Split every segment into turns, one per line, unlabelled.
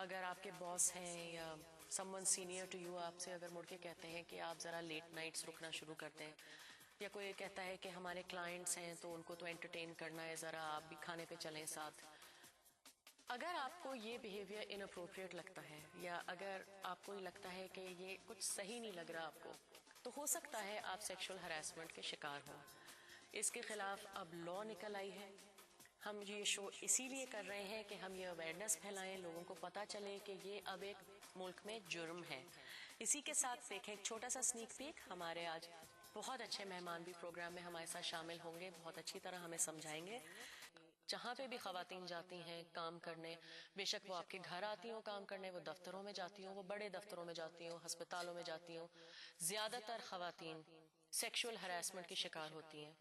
اگر آپ کے باس ہیں یا someone senior to you آپ سے اگر مڑ کے کہتے ہیں کہ آپ ذرا لیٹ نائٹس رکنا شروع کرتے ہیں، یا کوئی کہتا ہے کہ ہمارے کلائنٹس ہیں تو ان کو تو انٹرٹین کرنا ہے، ذرا آپ بھی کھانے پہ چلیں ساتھ. اگر آپ کو یہ بیہیویئر ان اپروپریٹ لگتا ہے یا اگر آپ کو یہ لگتا ہے کہ یہ کچھ صحیح نہیں لگ رہا آپ کو، تو ہو سکتا ہے آپ سیکشول ہراسمنٹ کے شکار ہوں. اس کے خلاف اب لا نکل آئی ہے. ہم یہ شو اسی لیے کر رہے ہیں کہ ہم یہ اویئرنیس پھیلائیں، لوگوں کو پتہ چلے کہ یہ اب ایک ملک میں جرم ہے. اسی کے ساتھ دیکھیں ایک چھوٹا سا سنیک پیک، ہمارے آج بہت اچھے مہمان بھی پروگرام میں ہمارے ساتھ شامل ہوں گے، بہت اچھی طرح ہمیں سمجھائیں گے. جہاں پہ بھی خواتین جاتی ہیں کام کرنے، بے شک وہ آپ کے گھر آتی ہوں کام کرنے، وہ دفتروں میں جاتی ہوں، وہ بڑے دفتروں میں جاتی ہوں، ہسپتالوں میں جاتی ہوں، زیادہ تر خواتین سیکشول ہراسمنٹ کی شکار ہوتی ہیں.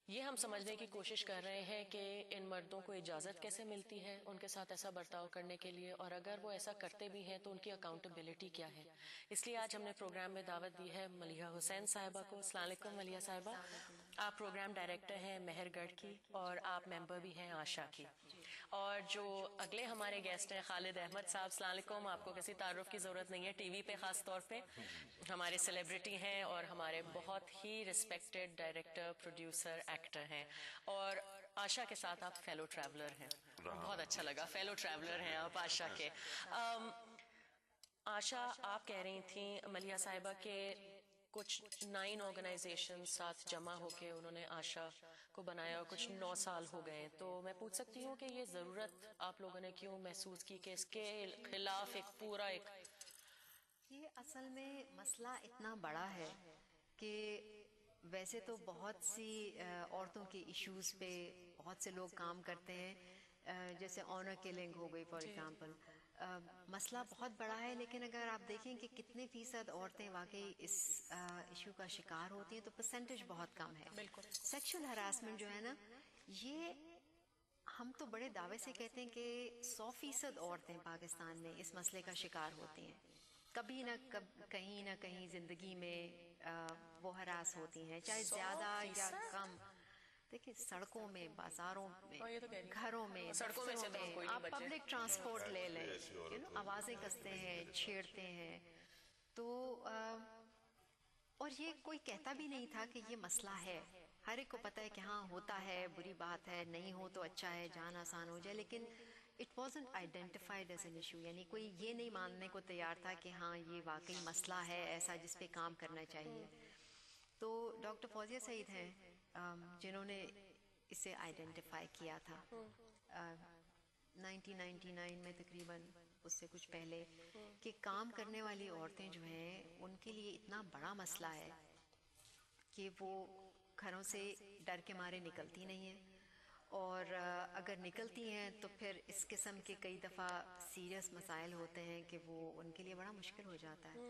یہ ہم سمجھنے کی کوشش کر رہے ہیں کہ ان مردوں کو اجازت کیسے ملتی ہے ان کے ساتھ ایسا برتاؤ کرنے کے لیے، اور اگر وہ ایسا کرتے بھی ہیں تو ان کی اکاؤنٹیبلٹی کیا ہے. اس لیے آج ہم نے پروگرام میں دعوت دی ہے ملیحہ حسین صاحبہ کو. السلام علیکم ملیحہ صاحبہ. آپ پروگرام ڈائریکٹر ہیں مہر گڑھ کی اور آپ ممبر بھی ہیں آشا کی. اور جو اگلے ہمارے گیسٹ ہیں خالد احمد صاحب، السلام علیکم. آپ کو کسی تعارف کی ضرورت نہیں ہے، ٹی وی پہ خاص طور پہ ہمارے سیلیبریٹی ہیں اور ہمارے بہت ہی ریسپیکٹڈ ڈائریکٹر، پروڈیوسر، ایکٹر ہیں. اور آشا کے ساتھ آپ فیلو ٹریولر ہیں. بہت اچھا لگا، فیلو ٹریولر ہیں آپ آشا کے. آشا آپ کہہ رہی تھیں ملیحہ صاحبہ کہ کچھ 9 آرگنائزیشن ساتھ جمع ہو کے انہوں نے آشا کو بنایا اور کچھ 9 سال ہو گئے. تو میں پوچھ سکتی ہوں کہ یہ ضرورت آپ لوگوں نے کیوں محسوس کی کہ اس کے خلاف ایک پورا ایک...
یہ اصل میں مسئلہ اتنا بڑا ہے کہ ویسے تو بہت سی عورتوں کے ایشوز پہ بہت سے لوگ کام کرتے ہیں، جیسے آنر کلنگ ہو گئی فار ایگزامپل. مسئلہ بہت بڑا ہے، لیکن اگر آپ دیکھیں کہ کتنے فیصد عورتیں واقعی اس ایشو کا شکار ہوتی ہیں تو پرسنٹیج بہت کم ہے. سیکشل ہراسمنٹ جو ہے نا، یہ ہم تو بڑے دعوے سے کہتے ہیں کہ 100% عورتیں پاکستان میں اس مسئلے کا شکار ہوتی ہیں. کبھی نہ کہیں نہ کہیں زندگی میں وہ ہراس ہوتی ہیں، چاہے زیادہ یا کم. دیکھیں سڑکوں میں، بازاروں میں، گھروں میں، دفتروں میں، آپ پبلک ٹرانسپورٹ لے لیں، آوازیں کستے ہیں، چھیڑتے ہیں. تو اور یہ کوئی کہتا بھی نہیں تھا کہ یہ مسئلہ ہے. ہر ایک کو پتہ ہے کہ ہاں ہوتا ہے، بری بات ہے، نہیں ہو تو اچھا ہے، جان آسان ہو جائے. لیکن it wasn't identified as an issue, یعنی کوئی یہ نہیں ماننے کو تیار تھا کہ ہاں یہ واقعی مسئلہ ہے ایسا جس پہ کام کرنا چاہیے. تو ڈاکٹر فوزیہ سعید ہیں جنہوں نے اسے آئیڈینٹیفائی کیا تھا 1999 میں تقریباً، اس سے کچھ پہلے، کہ کام کرنے والی عورتیں جو ہیں ان کے لیے اتنا بڑا مسئلہ ہے کہ وہ گھروں سے ڈر کے مارے نکلتی نہیں ہیں، اور اگر نکلتی ہیں تو پھر اس قسم کے کئی دفعہ سیریس مسائل ہوتے ہیں کہ وہ ان کے لیے بڑا مشکل ہو جاتا ہے.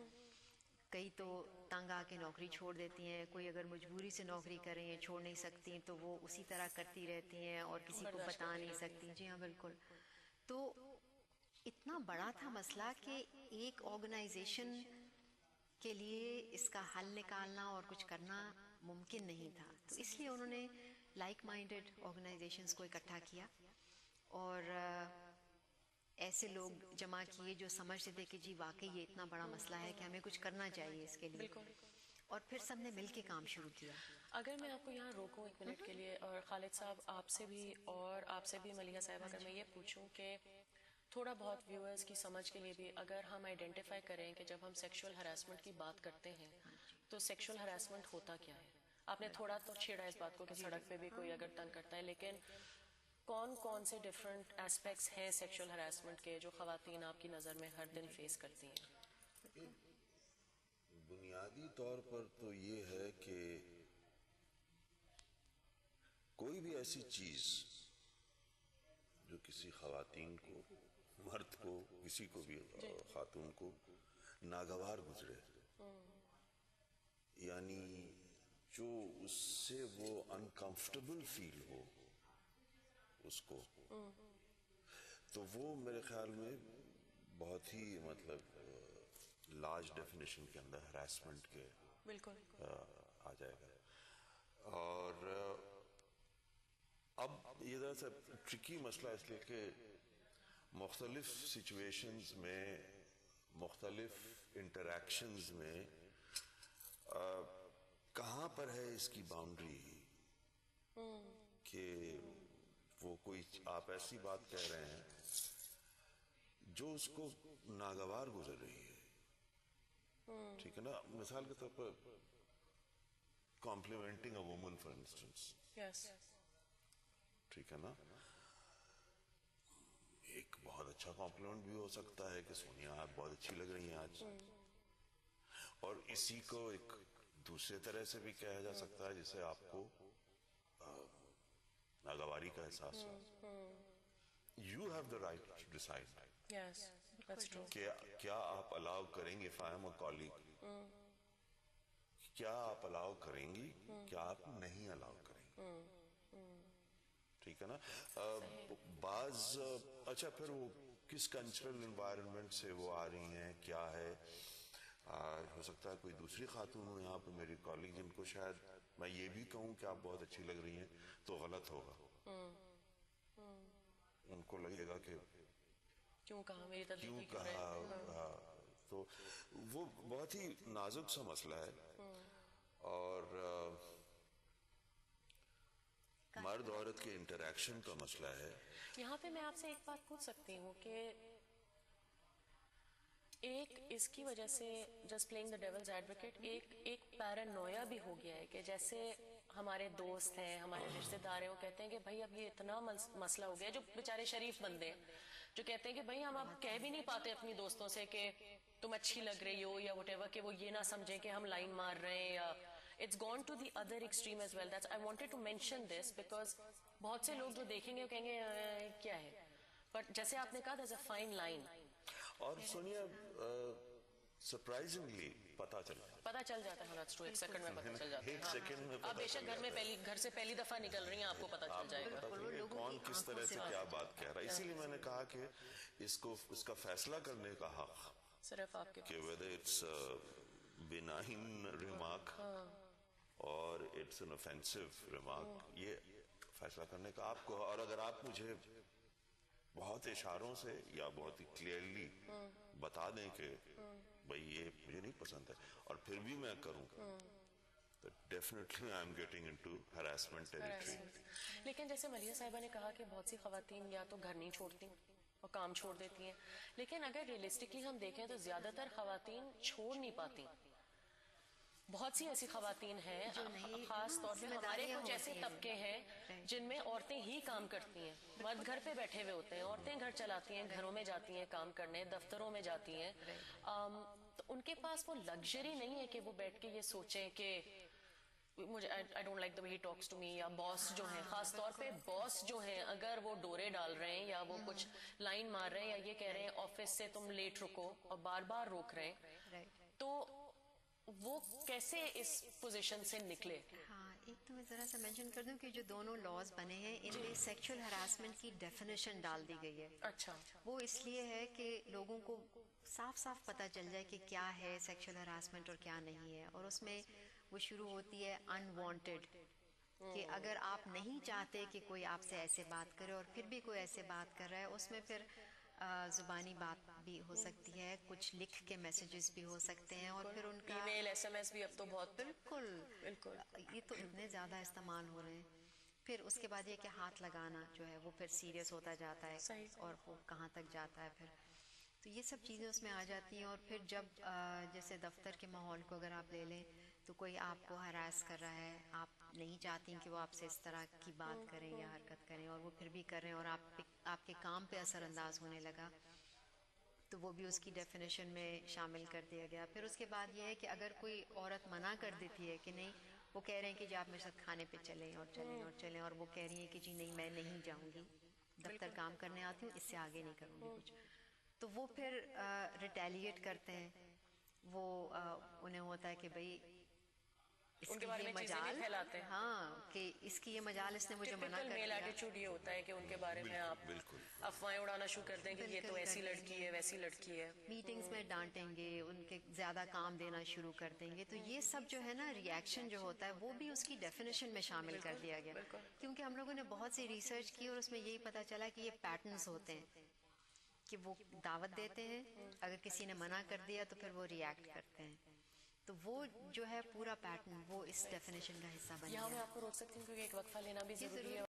کئی تو تنگ آ کے نوکری چھوڑ دیتی ہیں، کوئی اگر مجبوری سے نوکری کریں یا چھوڑ نہیں سکتی تو وہ اسی طرح کرتی رہتی ہیں اور کسی کو بتا نہیں سکتی. جی ہاں بالکل. تو اتنا بڑا تھا مسئلہ کہ ایک آرگنائزیشن کے لیے اس کا حل نکالنا اور کچھ کرنا ممکن نہیں تھا. تو اس لیے انہوں نے لائک مائنڈڈ آرگنائزیشنز کو اکٹھا کیا اور ایسے لوگ جمع کیے جو سمجھتے تھے کہ جی واقعی یہ اتنا بڑا مسئلہ ہے کہ ہمیں کچھ کرنا چاہیے اس کے لیے. اور پھر سب نے مل کے کام شروع کیا.
اگر میں آپ کو یہاں روکوں ایک منٹ کے لیے، اور خالد صاحب آپ سے بھی اور آپ سے بھی ملیحہ صاحبہ، اگر میں یہ پوچھوں کہ تھوڑا بہت ویورز کی سمجھ کے لیے بھی، اگر ہم آئیڈینٹیفائی کریں کہ جب ہم سیکشول ہراسمنٹ کی بات کرتے ہیں تو سیکشول ہراسمنٹ ہوتا کیا ہے؟ آپ نے تھوڑا تو چھیڑا اس بات کو کہ سڑک پہ بھی کوئی اگر تنگ کرتا ہے، لیکن کون کون سے ڈفرینٹ ایسپیکٹس ہیں سیکشول ہراسمنٹ کے جو خواتین آپ کی نظر میں ہر دن فیس کرتی ہیں؟
بنیادی طور پر تو یہ ہے کہ کوئی بھی ایسی چیز جو کسی خواتین کو، مرد کو، کسی کو بھی، خاتون کو ناگوار گزرے، یعنی جو اس سے وہ انکمفرٹیبل فیل ہو اس کو، تو وہ میرے خیال میں بہت ہی مطلب لارج ڈیفینیشن کے اندر ہراسمنٹ کے آ جائے گا. اور اب یہ ذرا سا ٹرکی مسئلہ اس لیے کہ مختلف سچویشنز میں مختلف انٹریکشنز میں کہاں پر ہے اس کی باؤنڈری کہ وہ کوئی آپ ایسی بات کہہ رہے ہیں جو اس کو ناگوار گزر رہی ہے. ٹھیک ہے نا, مثال کے طور پر complimenting a woman for instance, ٹھیک ہے نا, ایک بہت اچھا کمپلیمنٹ بھی ہو سکتا ہے کہ سونیا آپ بہت اچھی لگ رہی ہیں آج, اور اسی کو ایک دوسرے طرح سے بھی کہا جا سکتا ہے جسے آپ کو ناگواری کا احساس ہو. You have the right to decide کہ کیا آپ الاؤ کریں گے, if I am a colleague, کیا آپ الاؤ کریں گی, کیا آپ نہیں الاؤ کریں گی. ٹھیک ہے نا. بعض اچھا پھر وہ کس کلچرل انوائرمنٹ سے وہ آ رہی ہیں, کیا ہے, ہو سکتا ہے کوئی دوسری خاتون ہو یہاں پہ میری کالگ جن کو شاید میں یہ بھی کہوں کہ آپ بہت اچھی لگ رہی ہیں تو غلط ہوگا. ان کو لگے گا کہ
کیوں کہا,
تو وہ بہت ہی نازک سا مسئلہ ہے. اور مرد عورت کے انٹریکشن کا مسئلہ ہے.
یہاں پہ میں آپ سے ایک بات پوچھ سکتی ہوں کہ ایک اس کی وجہ سے just playing the devil's advocate ایک پیرانویا بھی ہو گیا ہے کہ جیسے ہمارے دوست ہیں, ہمارے رشتے دار ہیں, وہ کہتے ہیں کہ بھائی اب یہ اتنا مسئلہ ہو گیا, جو بیچارے شریف بندے ہیں جو کہتے ہیں کہ بھائی ہم اب کہہ بھی نہیں پاتے اپنی دوستوں سے کہ تم اچھی لگ رہی ہو یا وٹ ایور, کہ وہ یہ نہ سمجھیں کہ ہم لائن مار رہے ہیں, یا it's gone to the other extreme as well. That's I wanted to mention this because بہت سے لوگ جو دیکھیں گے وہ کہیں گے کیا ہے, but جیسے آپ نے کہا there's a fine line.
اور سنیا سرپرائزنگلی پتا چل
جاتا ہے, that's true, ایک سیکنڈ میں پتا چل جاتا ہے.
ایک سیکنڈ میں
آپ بے شک گھر سے پہلی دفعہ نکل رہی ہیں, آپ کو پتا چل جائے گا
کون کس طرح سے کیا بات کہہ رہا ہے. اسی لیے میں نے کہا کہ اس کا فیصلہ کرنے کا حق
صرف آپ کے
کہ whether it's benign remark اور it's an offensive remark, یہ فیصلہ کرنے کا آپ کو. اور اگر آپ مجھے بہت اشاروں سے یا بہت ہی کلیئرلی بتا دیں کہ بھئی یہ مجھے نہیں پسند ہے, اور پھر بھی میں کروں تو definitely I'm getting into harassment territory.
لیکن جیسے ملیحہ صاحبہ نے کہا کہ بہت سی خواتین یا تو گھر نہیں چھوڑتی اور کام چھوڑ دیتی ہیں, لیکن اگر ریئلسٹکلی ہم دیکھیں تو زیادہ تر خواتین چھوڑ نہیں پاتی. بہت سی ایسی خواتین ہیں, خاص طور پہ ہمارے کچھ ایسے طبقے ہیں جن میں عورتیں ہی کام کرتی ہیں, مرد گھر پہ بیٹھے ہوئے ہوتے ہیں, عورتیں گھر چلاتی ہیں, گھروں میں جاتی ہیں کام کرنے, دفتروں میں جاتی ہیں, تو ان کے پاس وہ لگژری نہیں ہے کہ وہ بیٹھ کے یہ سوچیں کہ مجھے I don't like the way he talks to me, یا باس جو ہیں, خاص طور پہ باس جو ہیں, اگر وہ ڈورے ڈال رہے ہیں یا وہ کچھ لائن مار رہے ہیں یا یہ کہہ رہے ہیں آفس سے تم لیٹ رکو اور بار بار روک رہے ہیں, تو وہ کیسے اس پوزیشن سے نکلے.
ہاں, ایک تو میں ذرا سا مینشن کر دوں کہ جو دونوں لاز بنے ہیں ان میں سیکچول ہراسمنٹ کی ڈیفینیشن ڈال دی گئی ہے.
اچھا,
وہ اس لیے ہے کہ لوگوں کو صاف صاف پتہ چل جائے کہ کیا ہے سیکچول ہراسمنٹ اور کیا نہیں ہے. اور اس میں وہ شروع ہوتی ہے انوانٹیڈ, کہ اگر آپ نہیں چاہتے کہ کوئی آپ سے ایسے بات کرے اور پھر بھی کوئی ایسے بات کر رہا ہے, اس میں پھر زبانی بات بھی ہو سکتی ہے, کچھ لکھ کے میسیجز بھی ہو سکتے ہیں, اور پھر ان کا
ای میل SMS بھی اب تو بہت
بالکل یہ تو اتنے زیادہ استعمال ہو رہے ہیں. پھر اس کے بعد یہ کہ ہاتھ لگانا جو ہے وہ پھر سیریس ہوتا جاتا ہے, اور وہ کہاں تک جاتا ہے پھر, تو یہ سب چیزیں اس میں آ جاتی ہیں. اور پھر جب جیسے دفتر کے ماحول کو اگر آپ لے لیں تو کوئی آپ کو ہراس کر رہا ہے, آپ نہیں چاہتی کہ وہ آپ سے اس طرح کی بات کریں یا حرکت کریں, اور وہ پھر بھی کر رہے ہیں اور آپ کے کام پہ اثر انداز ہونے لگا, تو وہ بھی اس کی ڈیفینیشن میں شامل کر دیا گیا. پھر اس کے بعد یہ ہے کہ اگر کوئی عورت منع کر دیتی ہے کہ نہیں, وہ کہہ رہے ہیں کہ جی آپ میرے ساتھ کھانے پہ چلیں اور چلیں اور چلیں, اور وہ کہہ رہی ہیں کہ جی نہیں میں نہیں جاؤں گی, دفتر کام کرنے آتی ہوں, اس سے آگے نہیں کروں گی کچھ, تو وہ پھر ریٹیلیٹ کرتے ہیں. وہ انہیں ہوتا ہے کہ بھئی اس
ان کے
کی
بارے
یہ
میں چیزیں بھی
مجال,
پھیلاتے ہیں.
ہاں کہ اس کی یہ مجال اس نے مجھے منع کر
میل
دیا.
ایٹیچیوڈ یہ ہوتا ہے کہ ان کے بارے میں آپ افواہیں اڑانا شروع کر دیں کہ یہ تو ایسی لڑکی ہے ویسی لڑکی ہے,
میٹنگز میں ڈانٹیں گے, ان کے زیادہ کام دینا شروع کر دیں گے. تو یہ سب جو ہے نا ریئیکشن جو ہوتا ہے وہ بھی اس کی ڈیفینیشن میں شامل کر دیا گیا, کیونکہ ہم لوگوں نے بہت سی ریسرچ کی اور اس میں یہی پتہ چلا کہ یہ پیٹرنز ہوتے ہیں. کہ وہ دعوت دیتے ہیں, اگر کسی نے منع کر دیا تو پھر وہ ریئیکٹ کرتے ہیں. تو وہ جو ہے پورا پیٹرن وہ اس ڈیفینیشن کا حصہ بن
یہاں میں
گیا.
آپ کو روک سکتی ہوں کیونکہ ایک وقفہ لینا بھی ضروری ہے.